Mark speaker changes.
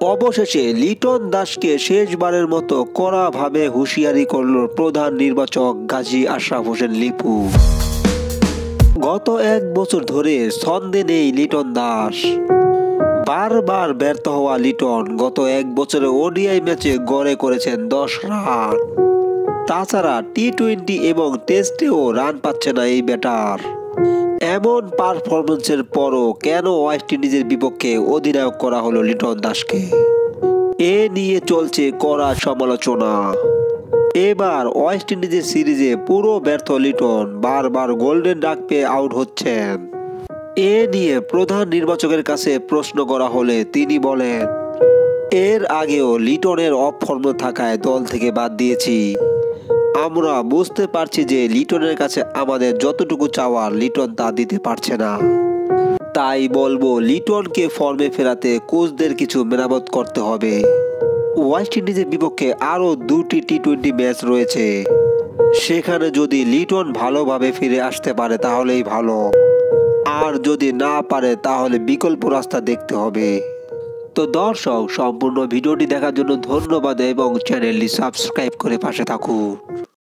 Speaker 1: অবশেষে লিটন দাসকে শেষবারের মতো কড়াভাবে হুঁশিয়ারি করল প্রধান নির্বাচক গাজী আশরাফ হোসেন লিপু। গত 1 বছর ধরে ছন্দে নেই লিটন দাস। বারবার ব্যর্থ হওয়া লিটন গত 1 বছরে ওডিআই ম্যাচে গড়ে করেছেন 10 রান। তাছাড়া টি-20 এবং টেস্টেও রান পাচ্ছে না এই ব্যাটার। এমন পারফরমেন্সের পরও কেন ওয়েস্ট ইন্ডিজের বিপক্ষে অধিনায়ক করা হলো লিটন দাসকে? এ নিয়ে চলছে কড়া সমালোচনা। এবার ওয়েস্ট ইন্ডিজের সিরিজে পুরো ব্যর্থ লিটন বারবার গোল্ডেন ডাক পেয়ে আউট হচ্ছেন। এ নিয়ে প্রধান নির্বাচকের কাছে প্রশ্ন করা হলে তিনি বলেন, এর আগেও লিটনের অফ ফর্মে থাকায় দল থেকে বাদ দিয়েছি। আমরা বুঝতে পারছি যে লিটনের কাছে আমাদের যতটুকু চাওয়ার লিটন তা দিতে পারছে না। তাই বলবো লিটনকে ফর্মে ফেরাতে কোচদের কিছু মেরামত করতে হবে। ওয়েস্ট ইন্ডিজের বিপক্ষে আরও 2টি টি-20 ম্যাচ রয়েছে। সেখানে যদি লিটন ভালোভাবে ফিরে আসতে পারে তাহলেই ভালো, আর যদি না পারে তাহলে বিকল্প রাস্তা দেখতে হবে। তো দর্শক, সম্পূর্ণ ভিডিওটি দেখার জন্য ধন্যবাদ এবং চ্যানেলটি সাবস্ক্রাইব করে পাশে থাকুন।